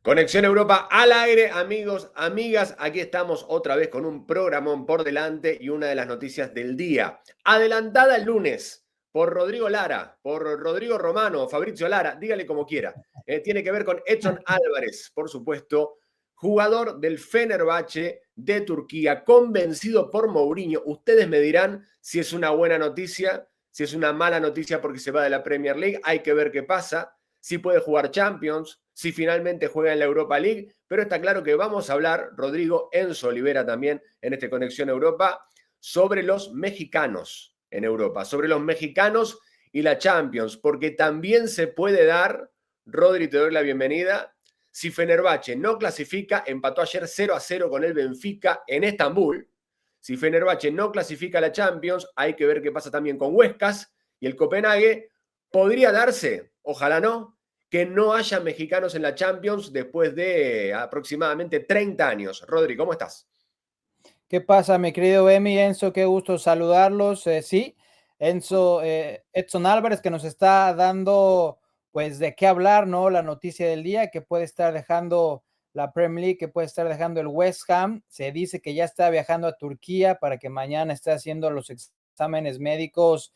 Conexión Europa al aire, amigos, amigas. Aquí estamos otra vez con un programón por delante y una de las noticias del día. Adelantada el lunes por Rodrigo Lara, por Rodrigo Romano, Fabrizio Lara, dígale como quiera. Tiene que ver con Edson Álvarez, por supuesto, jugador del Fenerbahce de Turquía, convencido por Mourinho. Ustedes me dirán si es una buena noticia, si es una mala noticia porque se va de la Premier League. Hay que ver qué pasa. Si puede jugar Champions, si finalmente juega en la Europa League, pero está claro que vamos a hablar, Rodrigo, Enzo Olivera también en este Conexión Europa, sobre los mexicanos en Europa, sobre los mexicanos y la Champions, porque también se puede dar, Rodri, te doy la bienvenida, si Fenerbahce no clasifica, empató ayer 0-0 con el Benfica en Estambul. Si Fenerbahce no clasifica a la Champions, hay que ver qué pasa también con Huescas y el Copenhague. Podría darse, ojalá no, que no haya mexicanos en la Champions después de aproximadamente 30 años. Rodri, ¿cómo estás? ¿Qué pasa, mi querido Emi? Enzo, qué gusto saludarlos. Sí, Enzo, Edson Álvarez, que nos está dando, pues, de qué hablar, ¿no? La noticia del día, que puede estar dejando la Premier League, que puede estar dejando el West Ham. Se dice que ya está viajando a Turquía para que mañana esté haciendo los exámenes médicos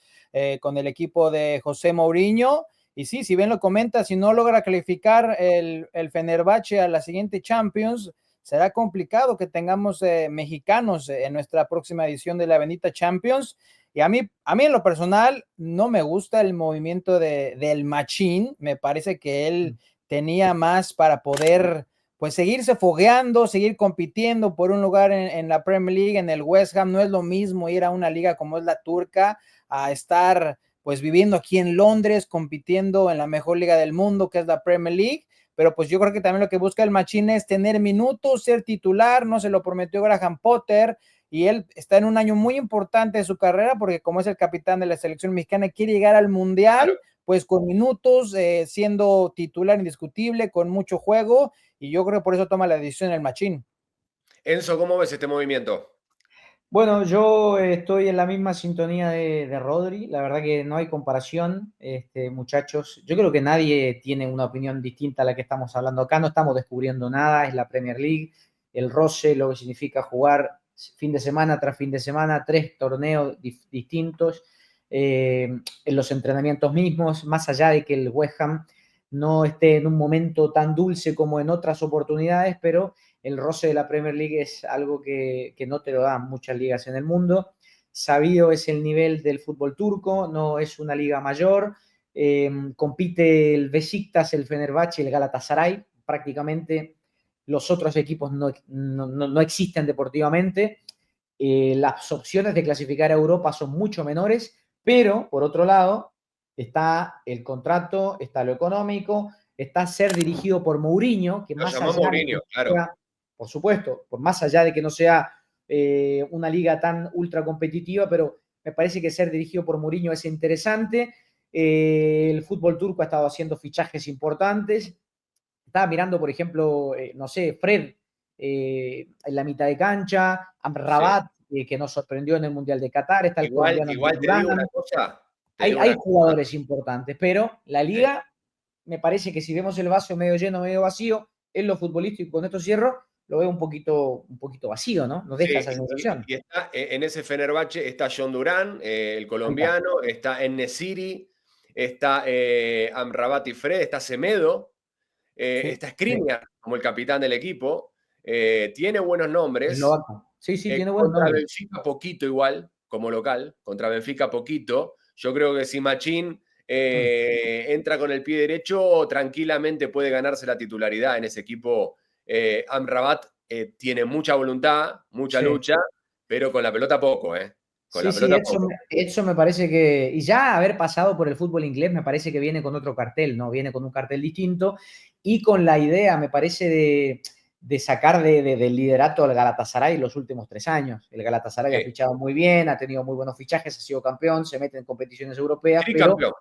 con el equipo de José Mourinho. Y sí, si bien lo comenta, si no logra calificar el Fenerbahce a la siguiente Champions, será complicado que tengamos mexicanos en nuestra próxima edición de la bendita Champions. Y a mí en lo personal no me gusta el movimiento del Machín. Me parece que él tenía más para poder pues seguirse fogueando, seguir compitiendo por un lugar en la Premier League, en el West Ham. No es lo mismo ir a una liga como es la turca a estar pues viviendo aquí en Londres, compitiendo en la mejor liga del mundo que es la Premier League. Pero pues yo creo que también lo que busca el Machín es tener minutos, ser titular. No se lo prometió Graham Potter, y él está en un año muy importante de su carrera porque como es el capitán de la selección mexicana, quiere llegar al Claro. Mundial pues con minutos, siendo titular indiscutible, con mucho juego, y yo creo que por eso toma la decisión el Machín. Enzo, ¿cómo ves este movimiento? Bueno, yo estoy en la misma sintonía de Rodri. La verdad que no hay comparación, muchachos. Yo creo que nadie tiene una opinión distinta a la que estamos hablando acá. No estamos descubriendo nada. Es la Premier League, el roce, lo que significa jugar fin de semana tras fin de semana, 3 torneos distintos, en los entrenamientos mismos, más allá de que el West Ham no esté en un momento tan dulce como en otras oportunidades, pero el roce de la Premier League es algo que no te lo dan muchas ligas en el mundo. Sabido es el nivel del fútbol turco, no es una liga mayor. Compite el Besiktas, el Fenerbahce y el Galatasaray. Prácticamente los otros equipos no existen deportivamente. Las opciones de clasificar a Europa son mucho menores, pero por otro lado está el contrato, está lo económico, está ser dirigido por Mourinho, que Lo más llamó allá de que Mourinho, claro. sea, por supuesto, por más allá de que no sea una liga tan ultra competitiva, pero me parece que ser dirigido por Mourinho es interesante. El fútbol turco ha estado haciendo fichajes importantes. Estaba mirando, por ejemplo, no sé, Fred en la mitad de cancha, Sí. Amrabat, que nos sorprendió en el Mundial de Qatar, está el Igual, colombiano igual te Durán. digo una cosa, te Hay, digo hay una cosa. jugadores importantes, pero la Sí. liga, me parece que si vemos el vaso medio lleno, medio vacío, en lo futbolístico, con esto cierro, lo veo un poquito vacío, ¿no? Nos deja Sí, esa sensación. y está en ese Fenerbahce está John Durán, el Ahí está. colombiano, está En-Nesyri, está Amrabat y Fred, está Semedo, Sí, está sí. Skriniar como el capitán del equipo. Tiene buenos nombres. Eslovaco. Sí, sí, tiene buen Contra nombre. Benfica poquito igual, como local, contra Benfica poquito. Yo creo que si Machín Mm. entra con el pie derecho, tranquilamente puede ganarse la titularidad en ese equipo. Amrabat tiene mucha voluntad, mucha Sí. lucha, pero con la pelota poco, ¿eh? Con Sí, la sí, pelota Edson, poco. Edson me parece que, y ya haber pasado por el fútbol inglés, me parece que viene con otro cartel, ¿no? Viene con un cartel distinto y con la idea, me parece, de sacar del liderato al Galatasaray los últimos 3 años. El Galatasaray ha Sí. fichado muy bien, ha tenido muy buenos fichajes, ha sido campeón, se mete en competiciones europeas, pero Tricampeón.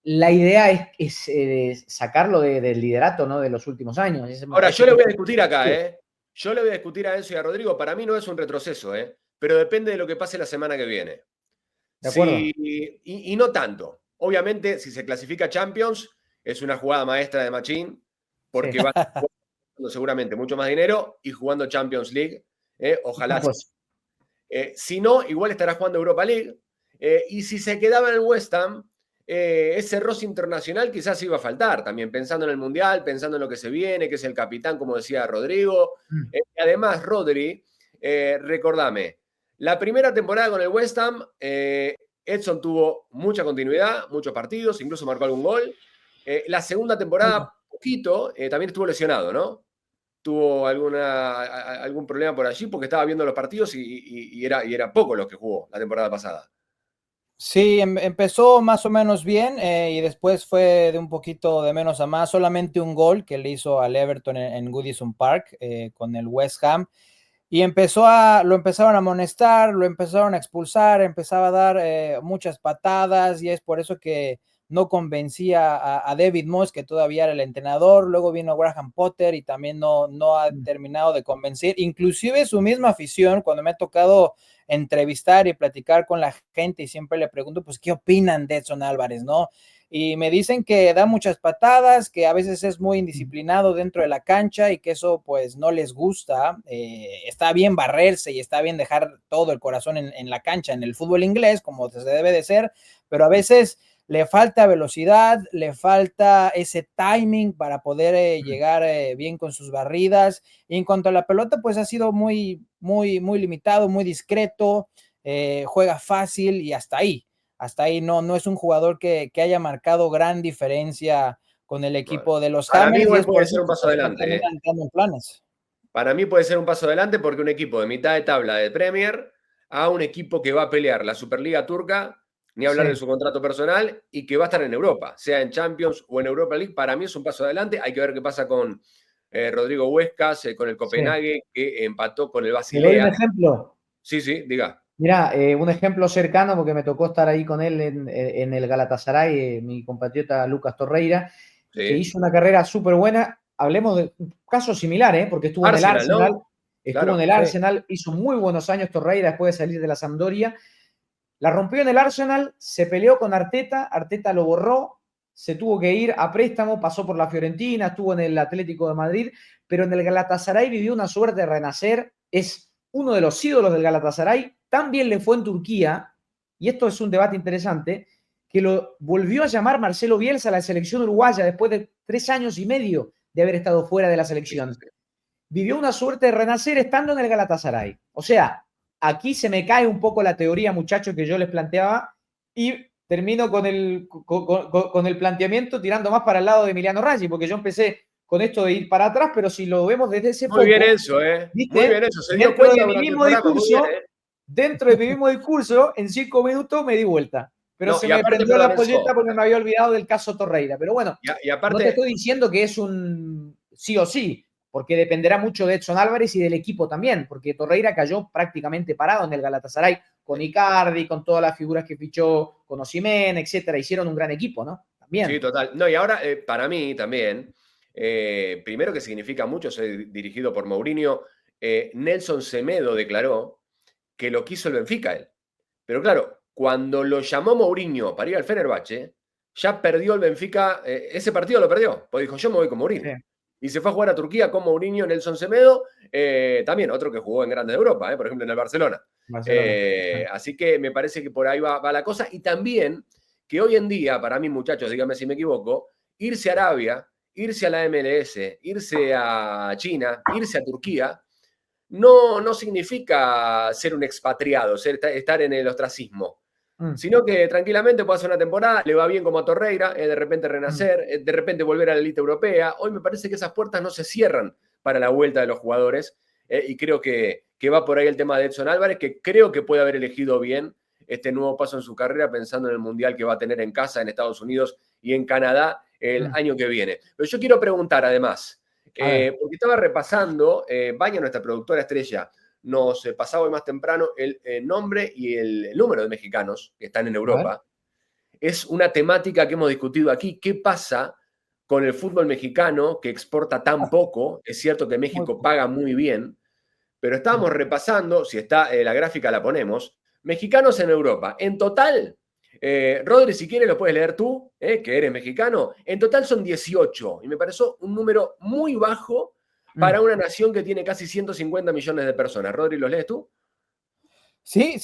la idea es sacarlo del liderato, ¿no? De los últimos años. Ese me Ahora, parece yo le que... voy a discutir acá, ¿eh? Yo le voy a discutir a Enzo y a Rodrigo. Para mí no es un retroceso, ¿eh? Pero depende de lo que pase la semana que viene. ¿De acuerdo? Sí, y no tanto. Obviamente, si se clasifica Champions, es una jugada maestra de Machín, Sí. porque va a seguramente mucho más dinero y jugando Champions League. Ojalá. Pues, Si no, igual estará jugando Europa League. Y si se quedaba en el West Ham, ese roce internacional quizás iba a faltar también, pensando en el Mundial, pensando en lo que se viene, que es el capitán, como decía Rodrigo. Además, Rodri, recordame, la primera temporada con el West Ham, Edson tuvo mucha continuidad, muchos partidos, incluso marcó algún gol. La segunda temporada, poquito, también estuvo lesionado, ¿no? Tuvo algún problema por allí porque estaba viendo los partidos y era poco los que jugó la temporada pasada. Sí, empezó más o menos bien y después fue de un poquito de menos a más, solamente un gol que le hizo al Everton en Goodison Park con el West Ham. Y lo empezaron a amonestar, lo empezaron a expulsar, empezaba a dar muchas patadas y es por eso que no convencía a David Moyes, que todavía era el entrenador. Luego vino Graham Potter y también no ha terminado de convencer. Inclusive su misma afición, cuando me ha tocado entrevistar y platicar con la gente y siempre le pregunto, pues, ¿qué opinan de Edson Álvarez, no? Y me dicen que da muchas patadas, que a veces es muy indisciplinado dentro de la cancha y que eso pues no les gusta. Está bien barrerse y está bien dejar todo el corazón en la cancha, en el fútbol inglés, como se debe de ser, pero a veces le falta velocidad, le falta ese timing para poder llegar bien con sus barridas. Y en cuanto a la pelota, pues ha sido muy limitado, muy discreto, juega fácil y hasta ahí no es un jugador que haya marcado gran diferencia con el equipo de los Hammers. Para mí igual puede ser un paso adelante. En planes. Para mí puede ser un paso adelante porque un equipo de mitad de tabla de Premier a un equipo que va a pelear la Superliga turca, ni hablar de su contrato personal, y que va a estar en Europa, sea en Champions o en Europa League. Para mí es un paso adelante. Hay que ver qué pasa con Rodrigo Huescas, con el Copenhague, que empató con el Basilea. ¿Te doy un ejemplo? Sí, diga. Mirá, un ejemplo cercano, porque me tocó estar ahí con él en el Galatasaray, mi compatriota Lucas Torreira, que hizo una carrera súper buena. Hablemos de un caso similar, porque estuvo en el Arsenal, ¿no? Estuvo en el Arsenal, hizo muy buenos años Torreira después de salir de la Sampdoria. La rompió en el Arsenal, se peleó con Arteta, Arteta lo borró, se tuvo que ir a préstamo, pasó por la Fiorentina, estuvo en el Atlético de Madrid, pero en el Galatasaray vivió una suerte de renacer, es uno de los ídolos del Galatasaray. También le fue en Turquía, y esto es un debate interesante, que lo volvió a llamar Marcelo Bielsa a la selección uruguaya después de 3 años y medio de haber estado fuera de la selección. Vivió una suerte de renacer estando en el Galatasaray. O sea, aquí se me cae un poco la teoría, muchachos, que yo les planteaba, y termino con el planteamiento tirando más para el lado de Emiliano Raggi, porque yo empecé con esto de ir para atrás, pero si lo vemos desde ese punto. Muy bien eso, ¿viste? Muy bien eso. Se dio cuenta de mi mismo discurso, dentro de mi mismo discurso, en 5 minutos me di vuelta. Pero se me prendió la polleta porque me había olvidado del caso Torreira. Pero bueno, y aparte, no te estoy diciendo que es un sí o sí, porque dependerá mucho de Edson Álvarez y del equipo también, porque Torreira cayó prácticamente parado en el Galatasaray con Icardi, con todas las figuras que fichó, con Osimhen, etcétera. Hicieron un gran equipo, ¿no? También. Sí, total. No, y ahora, para mí también, primero que significa mucho ser dirigido por Mourinho. Nelson Semedo declaró que lo quiso el Benfica él. Pero claro, cuando lo llamó Mourinho para ir al Fenerbahce, ya perdió el Benfica, ese partido lo perdió, porque dijo, yo me voy con Mourinho. Sí. Y se fue a jugar a Turquía con Mourinho, Nelson Semedo, también otro que jugó en Grandes de Europa, por ejemplo en el Barcelona. Así que me parece que por ahí va la cosa. Y también que hoy en día, para mí, muchachos, díganme si me equivoco, irse a Arabia, irse a la MLS, irse a China, irse a Turquía, no significa ser un expatriado, estar en el ostracismo, sino que tranquilamente puede hacer una temporada, le va bien como a Torreira, de repente renacer, de repente volver a la elite europea. Hoy me parece que esas puertas no se cierran para la vuelta de los jugadores, y creo que va por ahí el tema de Edson Álvarez, que creo que puede haber elegido bien este nuevo paso en su carrera pensando en el Mundial que va a tener en casa, en Estados Unidos y en Canadá el año que viene. Pero yo quiero preguntar además, porque estaba repasando, Baña, nuestra productora estrella, nos pasaba hoy más temprano el nombre y el número de mexicanos que están en Europa. Es una temática que hemos discutido aquí. ¿Qué pasa con el fútbol mexicano que exporta tan poco? Es cierto que México paga muy bien, pero estábamos repasando, si está la gráfica la ponemos, mexicanos en Europa. En total, Rodri, si quieres lo puedes leer tú, que eres mexicano. En total son 18, y me pareció un número muy bajo para una nación que tiene casi 150 millones de personas. Rodri, ¿los lees tú? Sí,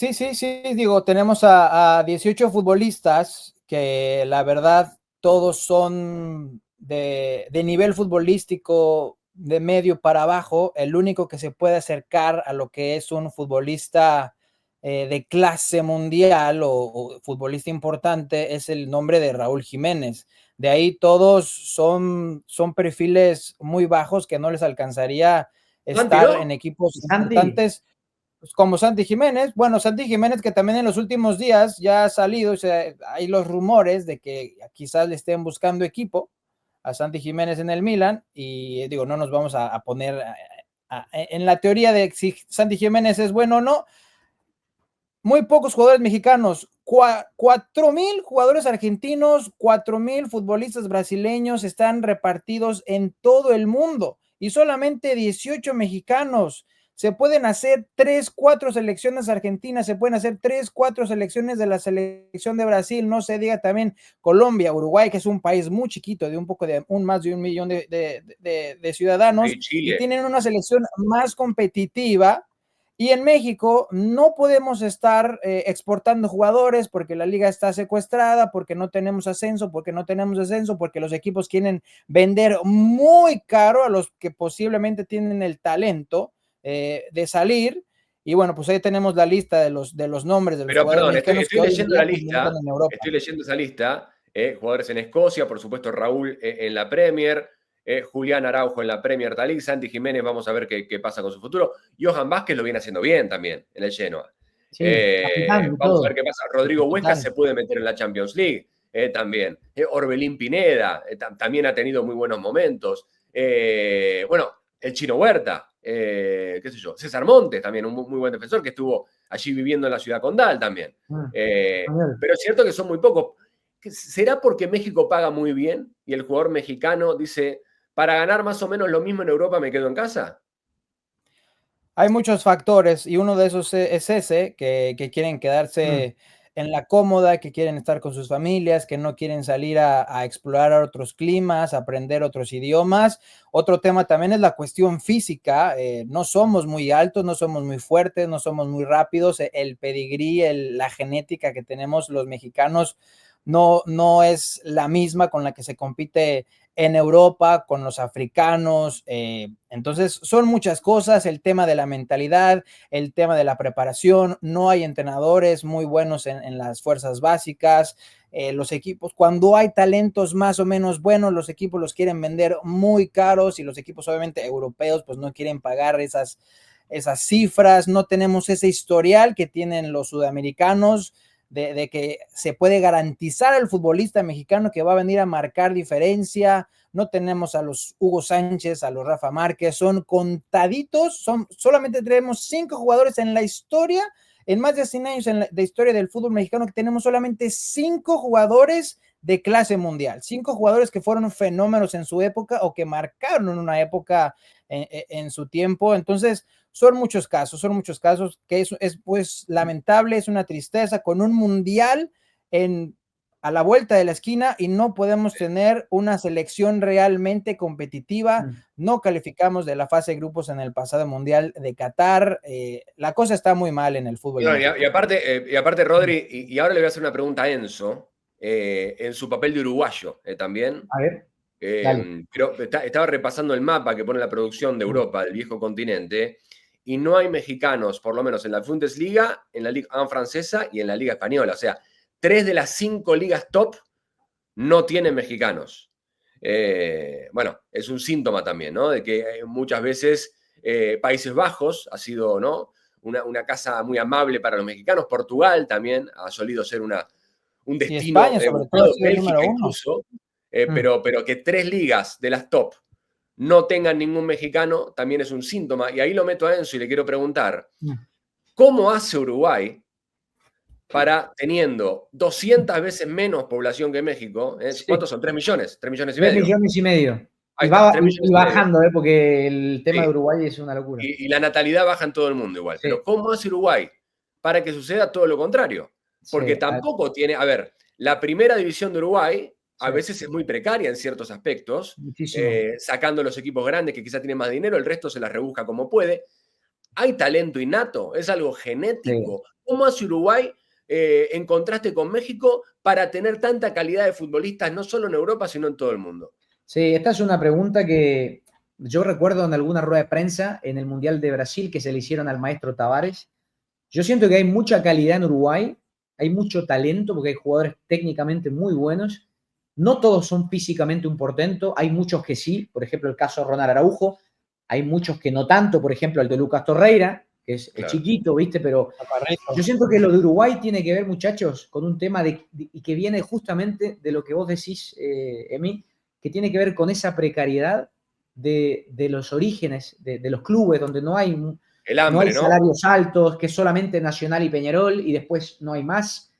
digo, tenemos a 18 futbolistas que la verdad todos son de nivel futbolístico de medio para abajo. El único que se puede acercar a lo que es un futbolista de clase mundial o futbolista importante es el nombre de Raúl Jiménez. De ahí todos son perfiles muy bajos que no les alcanzaría estar en equipos importantes. Pues como Santi Jiménez, bueno, Santi Jiménez que también en los últimos días ya ha salido, o sea, hay los rumores de que quizás le estén buscando equipo a Santi Jiménez en el Milan y digo, no nos vamos a poner en la teoría de si Santi Jiménez es bueno o no. Muy pocos jugadores mexicanos, 4,000 jugadores argentinos, 4,000 futbolistas brasileños están repartidos en todo el mundo y solamente 18 mexicanos. Se pueden hacer 3, 4 selecciones argentinas, se pueden hacer 3, 4 selecciones de la selección de Brasil, no se diga también Colombia, Uruguay, que es un país muy chiquito, de más de 1 millón de ciudadanos, y tienen una selección más competitiva. Y en México no podemos estar exportando jugadores porque la liga está secuestrada, porque no tenemos ascenso, porque los equipos quieren vender muy caro a los que posiblemente tienen el talento de salir. Y bueno, pues ahí tenemos la lista de los nombres de los jugadores mexicanos. Estoy leyendo la lista, estoy leyendo esa lista, jugadores en Escocia, por supuesto Raúl en la Premier, Julián Araujo en la Premier League, Santi Jiménez, vamos a ver qué pasa con su futuro. Johan Vázquez lo viene haciendo bien también en el Genoa. Sí, vamos a ver qué pasa. Rodrigo Huesca se puede meter en la Champions League también. Orbelín Pineda también ha tenido muy buenos momentos. Bueno, el Chino Huerta, qué sé yo, César Montes también, un muy buen defensor que estuvo allí viviendo en la ciudad condal también. Pero es cierto que son muy pocos. ¿Será porque México paga muy bien y el jugador mexicano dice, para ganar más o menos lo mismo en Europa me quedo en casa? Hay muchos factores y uno de esos es ese, que quieren quedarse en la cómoda, que quieren estar con sus familias, que no quieren salir a explorar otros climas, aprender otros idiomas. Otro tema también es la cuestión física. No somos muy altos, no somos muy fuertes, no somos muy rápidos. El pedigrí, la genética que tenemos los mexicanos no es la misma con la que se compite en Europa, con los africanos. Entonces son muchas cosas, el tema de la mentalidad, el tema de la preparación, no hay entrenadores muy buenos en las fuerzas básicas. Los equipos, cuando hay talentos más o menos buenos, los equipos los quieren vender muy caros y los equipos obviamente europeos pues no quieren pagar esas cifras. No tenemos ese historial que tienen los sudamericanos de que se puede garantizar al futbolista mexicano que va a venir a marcar diferencia. No tenemos a los Hugo Sánchez, a los Rafa Márquez, son contaditos, solamente tenemos 5 jugadores en la historia, en más de 100 años de historia del fútbol mexicano, que tenemos solamente 5 jugadores de clase mundial, 5 jugadores que fueron fenómenos en su época o que marcaron en una época en su tiempo. Entonces, son muchos casos que es pues lamentable, es una tristeza con un mundial a la vuelta de la esquina y no podemos tener una selección realmente competitiva. No calificamos de la fase de grupos en el pasado mundial de Qatar. La cosa está muy mal en el fútbol. No, y aparte, Rodri, y ahora le voy a hacer una pregunta a Enzo, en su papel de uruguayo también. A ver. Pero estaba repasando el mapa que pone la producción de Europa, del viejo continente, y no hay mexicanos, por lo menos en la Bundesliga, en la Liga 1 francesa y en la Liga española. O sea, 3 de las 5 ligas top no tienen mexicanos. Bueno, es un síntoma también, ¿no? De que muchas veces Países Bajos ha sido, ¿no?, una casa muy amable para los mexicanos. Portugal también ha solido ser un destino. Y España, sobre todo, Bélgica incluso. Pero que 3 ligas de las top no tengan ningún mexicano también es un síntoma. Y ahí lo meto a Enzo y le quiero preguntar, ¿cómo hace Uruguay para, teniendo 200 veces menos población que México, ¿cuántos son? 3 millones, 3 millones y medio. 3 millones y medio. Y bajando, porque el tema de Uruguay es una locura. Y la natalidad baja en todo el mundo igual. Sí. Pero ¿cómo hace Uruguay para que suceda todo lo contrario? Porque tampoco tiene, a ver, la primera división de Uruguay a veces es muy precaria en ciertos aspectos, Muchísimo. sacando los equipos grandes que quizás tienen más dinero, el resto se las rebusca como puede. Hay talento innato, es algo genético. Sí. ¿Cómo hace Uruguay en contraste con México para tener tanta calidad de futbolistas, no solo en Europa, sino en todo el mundo? Sí, esta es una pregunta que yo recuerdo en alguna rueda de prensa en el Mundial de Brasil que se le hicieron al maestro Tavares. Yo siento que hay mucha calidad en Uruguay, hay mucho talento porque hay jugadores técnicamente muy buenos. No todos son físicamente un portento, hay muchos que sí, por ejemplo el caso de Ronald Araujo, hay muchos que no tanto, por ejemplo el de Lucas Torreira, que es Claro. chiquito, ¿viste? Pero yo siento que lo de Uruguay tiene que ver, muchachos, con un tema y que viene justamente de lo que vos decís, Emi, que tiene que ver con esa precariedad de los orígenes de los clubes, donde no hay El hambre, ¿no? salarios altos, que es solamente Nacional y Peñarol, y después no hay más.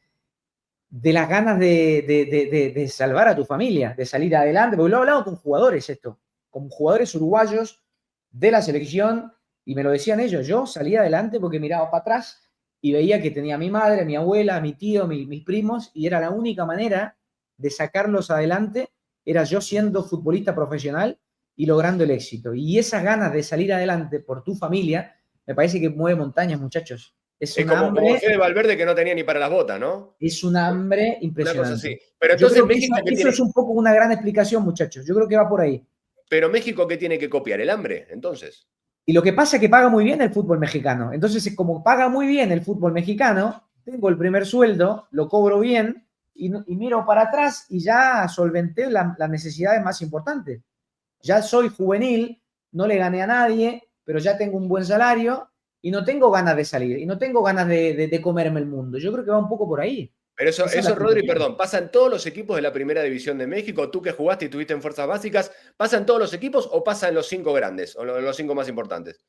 De las ganas de salvar a tu familia, de salir adelante, porque lo he hablado con jugadores esto, con jugadores uruguayos de la selección, y me lo decían ellos, yo salía adelante porque miraba para atrás y veía que tenía a mi madre, a mi abuela, a mi tío, mis primos, y era la única manera de sacarlos adelante, era yo siendo futbolista profesional y logrando el éxito. Y esas ganas de salir adelante por tu familia, me parece que mueve montañas, muchachos. Es un hambre. Como Fede Valverde que no tenía ni para las botas, ¿no? Es un hambre Una impresionante. cosa así. Pero Yo entonces creo que México eso, que eso tiene. es un poco una gran explicación, muchachos. Yo creo que va por ahí. Pero México, ¿qué tiene que copiar? El hambre, entonces. Y lo que pasa es que paga muy bien el fútbol mexicano. Entonces, como paga muy bien el fútbol mexicano, tengo el primer sueldo, lo cobro bien y miro para atrás y ya solventé las necesidades más importantes. Ya soy juvenil, no le gané a nadie, pero ya tengo un buen salario y no tengo ganas de salir y no tengo ganas de comerme el mundo. Yo creo que va un poco por ahí. Pero eso Esa es la Rodri, explicación. perdón, ¿pasan todos los equipos de la primera división de México? Tú que jugaste y estuviste en fuerzas básicas, ¿pasan todos los equipos o pasan los 5 grandes o los 5 más importantes?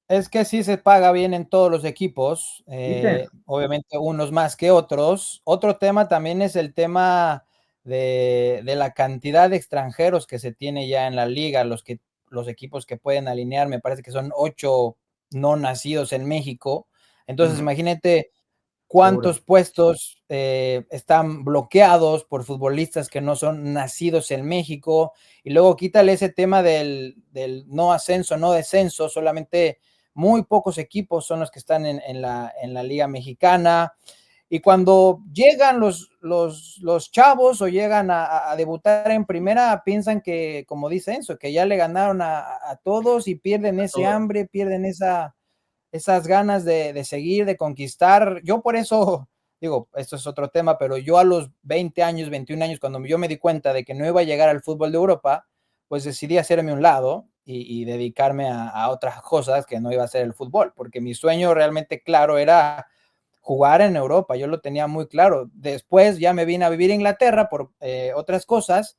Es que sí se paga bien en todos los equipos, ¿Viste? obviamente unos más que otros. Otro tema también es el tema de la cantidad de extranjeros que se tiene ya en la liga, los equipos que pueden alinear, me parece que son 8 no nacidos en México. Entonces, imagínate cuántos Seguro. puestos están bloqueados por futbolistas que no son nacidos en México. Y luego quítale ese tema del no ascenso, no descenso, solamente muy pocos equipos son los que están en la Liga Mexicana. Y cuando llegan los chavos o llegan a debutar en primera, piensan que, como dice Enzo, que ya le ganaron a todos y pierden ese hambre, pierden esas ganas de seguir, de conquistar. Yo por eso, digo, esto es otro tema, pero yo a los 20 años, 21 años, cuando yo me di cuenta de que no iba a llegar al fútbol de Europa, pues decidí hacerme un lado y dedicarme a otras cosas que no iba a ser el fútbol, porque mi sueño realmente claro era jugar en Europa, yo lo tenía muy claro. Después ya me vine a vivir a Inglaterra por otras cosas,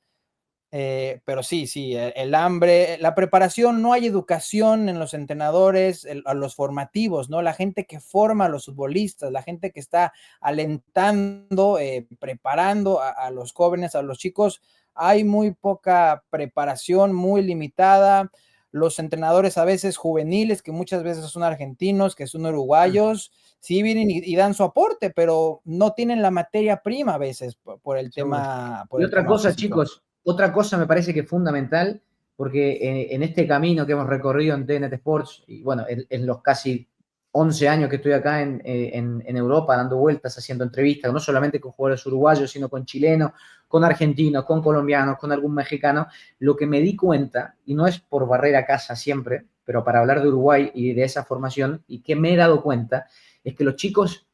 pero sí, el hambre, la preparación, no hay educación en los entrenadores, a los formativos, ¿no? La gente que forma a los futbolistas, la gente que está alentando, preparando a los jóvenes, a los chicos, hay muy poca preparación, muy limitada. Los entrenadores a veces juveniles, que muchas veces son argentinos, que son uruguayos, sí vienen y dan su aporte, pero no tienen la materia prima a veces por el Seguro. tema. Y otra cosa, Físico. chicos, otra cosa me parece que es fundamental, porque en este camino que hemos recorrido en TNT Sports, y bueno, en los casi 11 años que estoy acá en Europa dando vueltas, haciendo entrevistas, no solamente con jugadores uruguayos, sino con chilenos, con argentinos, con colombianos, con algún mexicano, lo que me di cuenta, y no es por barrer a casa siempre, pero para hablar de Uruguay y de esa formación, y que me he dado cuenta, es que los chicos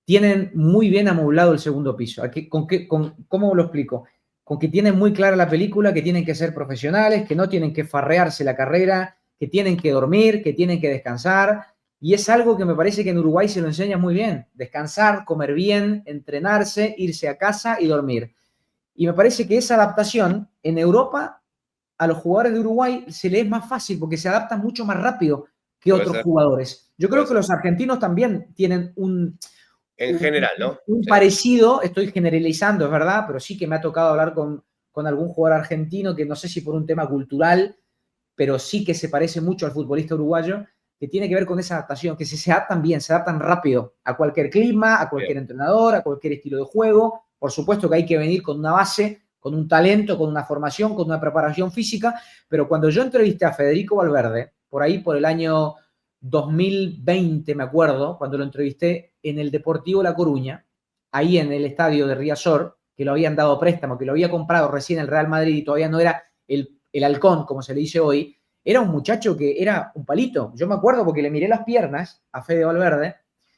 tienen muy bien amoblado el segundo piso. ¿Cómo lo explico? Con que tienen muy clara la película, que tienen que ser profesionales, que no tienen que farrearse la carrera, que tienen que dormir, que tienen que descansar. Y es algo que me parece que en Uruguay se lo enseña muy bien. Descansar, comer bien, entrenarse, irse a casa y dormir. Y me parece que esa adaptación en Europa a los jugadores de Uruguay se les es más fácil porque se adaptan mucho más rápido que otros jugadores. Yo creo que los argentinos también tienen en general, ¿no? Un parecido, estoy generalizando, es verdad, pero sí que me ha tocado hablar con algún jugador argentino que no sé si por un tema cultural, pero sí que se parece mucho al futbolista uruguayo, que tiene que ver con esa adaptación, que se adaptan bien, se adaptan rápido a cualquier clima, a cualquier entrenador, a cualquier estilo de juego. Por supuesto que hay que venir con una base, con un talento, con una formación, con una preparación física, pero cuando yo entrevisté a Federico Valverde, por ahí por el año 2020, me acuerdo, cuando lo entrevisté en el Deportivo La Coruña, ahí en el estadio de Riazor, que lo habían dado préstamo, que lo había comprado recién el Real Madrid y todavía no era el halcón, como se le dice hoy, era un muchacho que era un palito. Yo me acuerdo porque le miré las piernas a Fede Valverde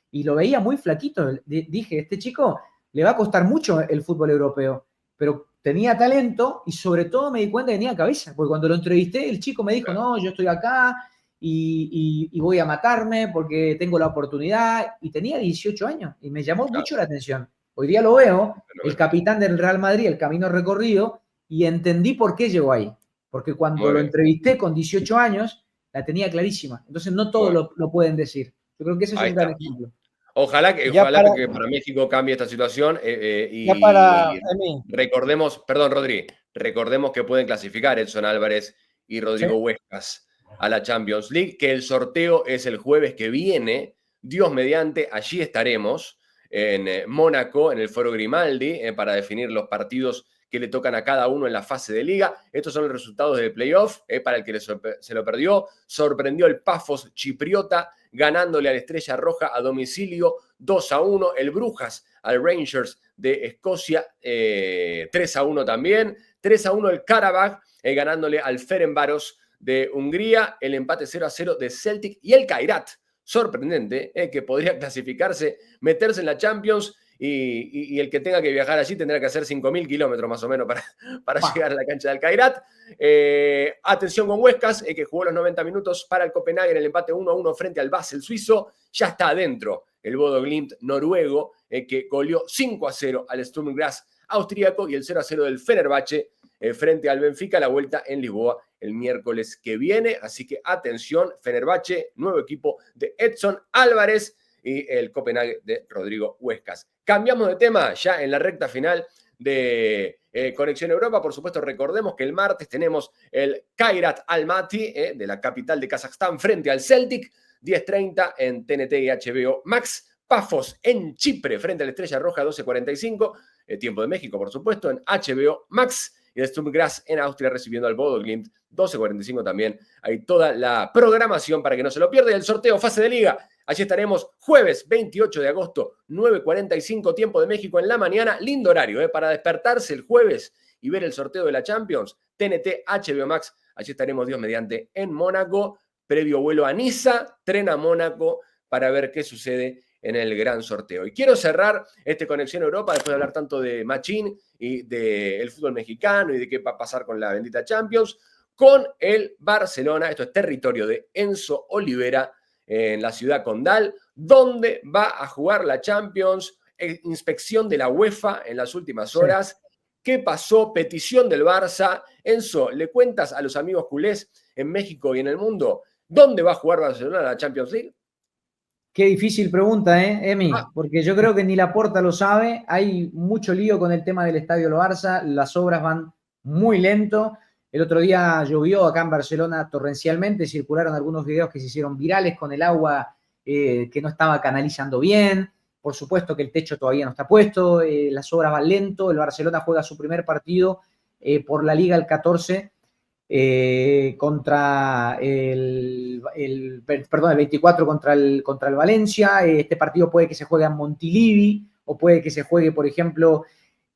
y lo veía muy flaquito. Dije, este chico le va a costar mucho el fútbol europeo, pero tenía talento y sobre todo me di cuenta que tenía cabeza, porque cuando lo entrevisté el chico me dijo, no, yo estoy acá y voy a matarme porque tengo la oportunidad, y tenía 18 años y me llamó mucho la atención. Hoy día lo veo, el capitán del Real Madrid, el camino recorrido, y entendí por qué llegó ahí, porque cuando lo entrevisté con 18 años la tenía clarísima, entonces no todos lo pueden decir. Yo creo que ese es un gran ejemplo. Ojalá que para México cambie esta situación y recordemos, perdón Rodri, recordemos que pueden clasificar Edson Álvarez y Rodrigo Huescas a la Champions League, que el sorteo es el jueves que viene, Dios mediante, allí estaremos en Mónaco, en el Foro Grimaldi, para definir los partidos que le tocan a cada uno en la fase de liga. Estos son los resultados del playoff, para el que se lo perdió. Sorprendió el Pafos chipriota, ganándole a la Estrella Roja a domicilio 2-1. El Brujas al Rangers de Escocia 3-1 también. 3-1 el Karabakh, ganándole al Ferencváros de Hungría. El empate 0-0 de Celtic y el Kairat. Sorprendente, que podría clasificarse, meterse en la Champions, y el que tenga que viajar allí tendrá que hacer 5.000 kilómetros más o menos para llegar a la cancha del Kairat. Atención con Huescas, que jugó los 90 minutos para el Copenhague en el empate 1-1 frente al Basel suizo. Ya está adentro el Bodo Glimt noruego, que goleó 5-0 al Sturm Graz austríaco, y el 0-0 del Fenerbahce frente al Benfica, la vuelta en Lisboa el miércoles que viene. Así que atención, Fenerbahce, nuevo equipo de Edson Álvarez, y el Copenhague de Rodrigo Huescas. Cambiamos de tema ya en la recta final de Conexión Europa. Por supuesto, recordemos que el martes tenemos el Kairat Almaty de la capital de Kazajstán frente al Celtic, 10:30 en TNT y HBO Max. Pafos en Chipre frente a la Estrella Roja, 12:45, tiempo de México, por supuesto, en HBO Max. Y el Sturm Graz en Austria recibiendo al Bodo Glimt, 12:45 también. Hay toda la programación para que no se lo pierda. Y el sorteo fase de liga, allí estaremos jueves 28 de agosto, 9:45 tiempo de México en la mañana. Lindo horario para despertarse el jueves y ver el sorteo de la Champions. TNT, HBO Max, allí estaremos Dios mediante en Mónaco. Previo vuelo a Niza, tren a Mónaco para ver qué sucede en el gran sorteo. Y quiero cerrar este Conexión Europa, después de hablar tanto de Machín y del fútbol mexicano y de qué va a pasar con la bendita Champions, con el Barcelona. Esto es territorio de Enzo Olivera, en la ciudad condal, donde va a jugar la Champions. Inspección de la UEFA en las últimas horas. ¿Qué pasó? Petición del Barça. Enzo, ¿le cuentas a los amigos culés en México y en el mundo dónde va a jugar Barcelona la Champions League? Qué difícil pregunta, Emi, porque yo creo que ni Laporta lo sabe. Hay mucho lío con el tema del Estadio del Barça, las obras van muy lento. El otro día llovió acá en Barcelona torrencialmente, circularon algunos videos que se hicieron virales con el agua que no estaba canalizando bien. Por supuesto que el techo todavía no está puesto, las obras van lento. El Barcelona juega su primer partido por la Liga el 14 contra el 24 contra el Valencia. Este partido puede que se juegue en Montilivi, o puede que se juegue, por ejemplo,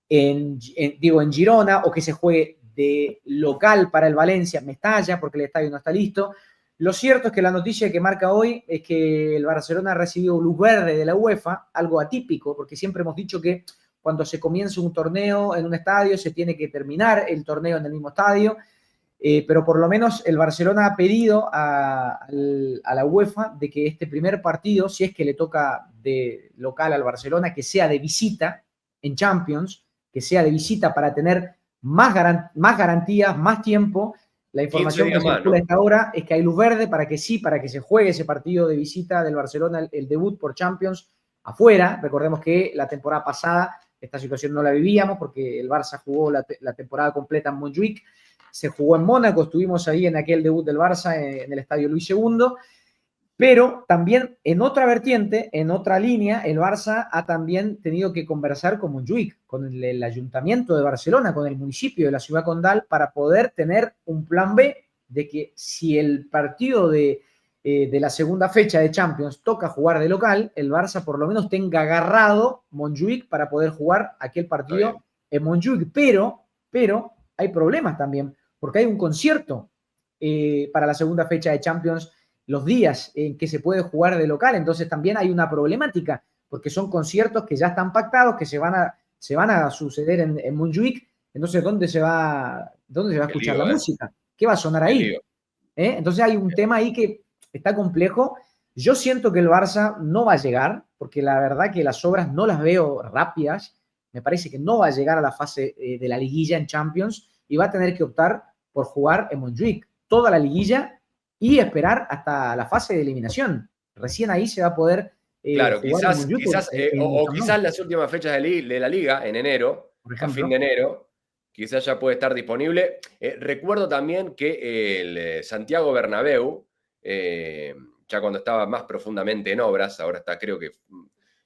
en Girona, o que se juegue de local para el Valencia, Mestalla, porque el estadio no está listo. Lo cierto es que la noticia que marca hoy es que el Barcelona ha recibido luz verde de la UEFA, algo atípico, porque siempre hemos dicho que cuando se comienza un torneo en un estadio se tiene que terminar el torneo en el mismo estadio. Pero por lo menos el Barcelona ha pedido a la UEFA de que este primer partido, si es que le toca de local al Barcelona, que sea de visita en Champions, que sea de visita para tener más garantías, más tiempo. La información que circula a esta hora es que hay luz verde para que se juegue ese partido de visita del Barcelona, el debut por Champions afuera. Recordemos que la temporada pasada esta situación no la vivíamos porque el Barça jugó la temporada completa en Montjuic. Se jugó en Mónaco, estuvimos ahí en aquel debut del Barça en el estadio Luis II. Pero también en otra vertiente, en otra línea, el Barça ha también tenido que conversar con Montjuïc, con el Ayuntamiento de Barcelona, con el municipio de la ciudad condal, para poder tener un plan B de que si el partido de la segunda fecha de Champions toca jugar de local, el Barça por lo menos tenga agarrado Montjuïc para poder jugar aquel partido en Montjuïc. Pero hay problemas también, porque hay un concierto para la segunda fecha de Champions los días en que se puede jugar de local, entonces también hay una problemática, porque son conciertos que ya están pactados, que se van a suceder en Montjuïc, entonces ¿dónde se va a escuchar la música? ¿Qué va a sonar ahí? Entonces hay un tema ahí que está complejo. Yo siento que el Barça no va a llegar, porque la verdad que las obras no las veo rápidas, me parece que no va a llegar a la fase de la liguilla en Champions y va a tener que optar por jugar en Montjuïc toda la liguilla y esperar hasta la fase de eliminación. Recién ahí se va a poder claro, jugar quizás las últimas fechas de la Liga, en enero, a fin de enero, quizás ya puede estar disponible. Recuerdo también que el Santiago Bernabéu, ya cuando estaba más profundamente en obras, ahora está creo que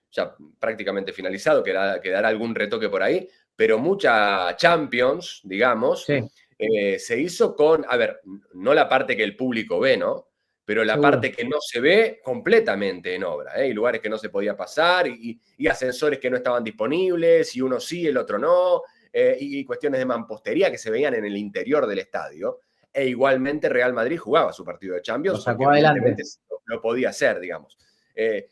ya prácticamente finalizado, quedará algún retoque por ahí, pero mucha Champions, digamos, sí. Se hizo con, a ver, no la parte que el público ve, ¿no? Pero la parte que no se ve completamente en obra, y lugares que no se podía pasar, y ascensores que no estaban disponibles, y uno sí, el otro no, y cuestiones de mampostería que se veían en el interior del estadio. E igualmente Real Madrid jugaba su partido de Champions, lo sacó adelante. Lo podía hacer, digamos.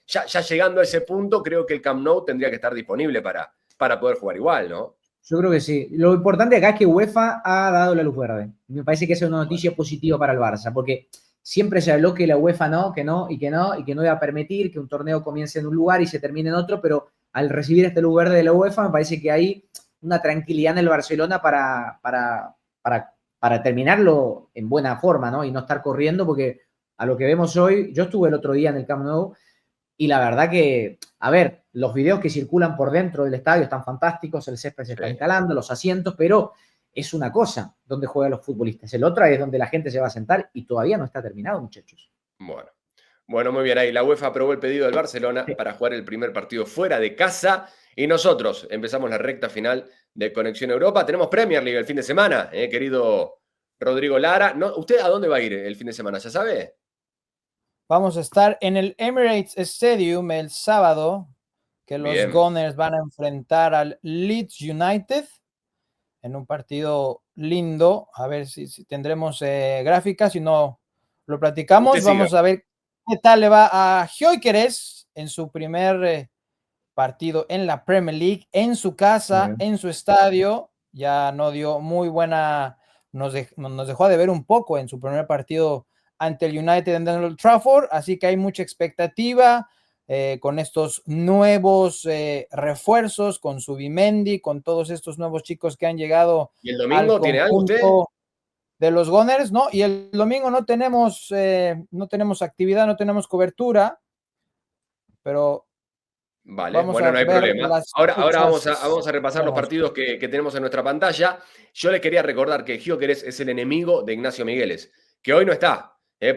Ya llegando a ese punto, creo que el Camp Nou tendría que estar disponible para poder jugar igual, ¿no? Yo creo que sí. Lo importante acá es que UEFA ha dado la luz verde. Me parece que esa es una noticia positiva para el Barça, porque siempre se habló que la UEFA que no iba a permitir que un torneo comience en un lugar y se termine en otro, pero al recibir este luz verde de la UEFA, me parece que hay una tranquilidad en el Barcelona para terminarlo en buena forma, ¿no? Y no estar corriendo, porque a lo que vemos hoy, yo estuve el otro día en el Camp Nou, y la verdad que, a ver, los videos que circulan por dentro del estadio están fantásticos, el césped se está instalando, los asientos, pero es una cosa donde juegan los futbolistas. El otro es donde la gente se va a sentar y todavía no está terminado, muchachos. Bueno, muy bien ahí. La UEFA aprobó el pedido del Barcelona para jugar el primer partido fuera de casa y nosotros empezamos la recta final de Conexión Europa. Tenemos Premier League el fin de semana, querido Rodrigo Lara. No, ¿usted a dónde va a ir el fin de semana? ¿Ya sabe? Vamos a estar en el Emirates Stadium el sábado, que los Gunners van a enfrentar al Leeds United en un partido lindo. A ver si tendremos gráficas, si no lo platicamos. Vamos a ver qué tal le va a Gyökeres en su primer partido en la Premier League, en su casa, en su estadio. Ya no dio muy buena, nos dejó de ver un poco en su primer partido ante el United en Old Trafford, así que hay mucha expectativa con estos nuevos refuerzos, con Zubimendi, con todos estos nuevos chicos que han llegado. ¿Y el domingo tiene algo usted? De los Gunners, ¿no? Y el domingo no tenemos actividad, no tenemos cobertura, pero vale, bueno, no hay problema. Ahora vamos a repasar los partidos que tenemos en nuestra pantalla. Yo les quería recordar que Gyökeres es el enemigo de Ignacio Migueles, que hoy no está,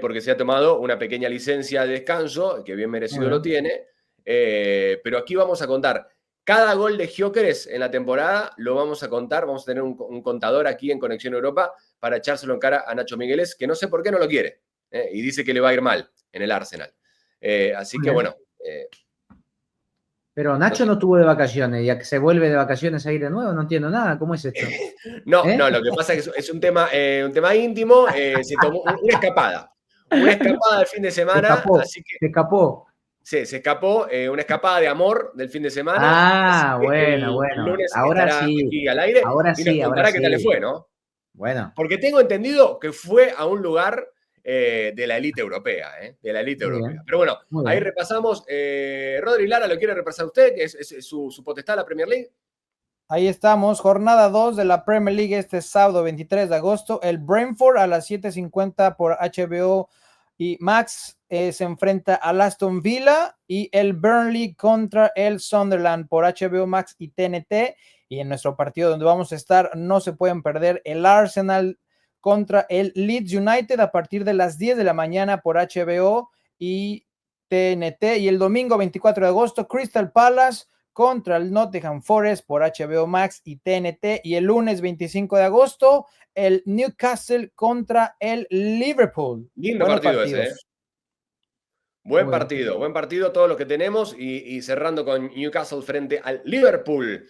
porque se ha tomado una pequeña licencia de descanso, que bien merecido lo tiene, pero aquí vamos a contar cada gol de Gyökeres en la temporada, lo vamos a contar, vamos a tener un contador aquí en Conexión Europa para echárselo en cara a Nacho Migueles, que no sé por qué no lo quiere, y dice que le va a ir mal en el Arsenal. Así que bueno. Pero Nacho no tuvo de vacaciones, ya que se vuelve de vacaciones a ir de nuevo, no entiendo nada, ¿cómo es esto? No, lo que pasa es que es un tema íntimo, se tomó una escapada del fin de semana. Se escapó. Sí, se escapó, una escapada de amor del fin de semana. Bueno. El lunes ahora estará sí. aquí al aire y nos contará qué tal le fue, ¿no? Bueno. Porque tengo entendido que fue a un lugar de la élite europea, de la élite europea. Pero bueno, ahí repasamos. Rodri Lara, ¿lo quiere repasar usted? Que es su potestad la Premier League. Ahí estamos, jornada 2 de la Premier League este sábado 23 de agosto. El Brentford a las 7:50 por HBO y Max se enfrenta al Aston Villa, y el Burnley contra el Sunderland por HBO Max y TNT. Y en nuestro partido donde vamos a estar, no se pueden perder el Arsenal contra el Leeds United a partir de las 10 de la mañana por HBO y TNT. Y el domingo 24 de agosto, Crystal Palace contra el Nottingham Forest por HBO Max y TNT. Y el lunes 25 de agosto, el Newcastle contra el Liverpool. Lindo partido ese, ¿eh? Buen partido, todos los que tenemos. Y cerrando con Newcastle frente al Liverpool,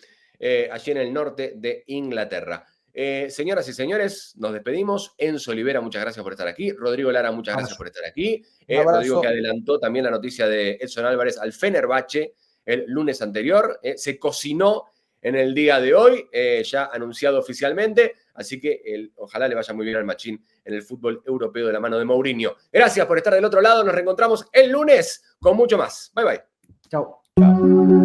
allí en el norte de Inglaterra. Señoras y señores, nos despedimos. Enzo Olivera, muchas gracias por estar aquí. Rodrigo Lara, muchas gracias por estar aquí. Rodrigo, que adelantó también la noticia de Edson Álvarez al Fenerbahce el lunes anterior. Se cocinó en el día de hoy, ya anunciado oficialmente. Así que ojalá le vaya muy bien al Machín en el fútbol europeo de la mano de Mourinho. Gracias por estar del otro lado. Nos reencontramos el lunes con mucho más. Bye, bye. Chao. Chao.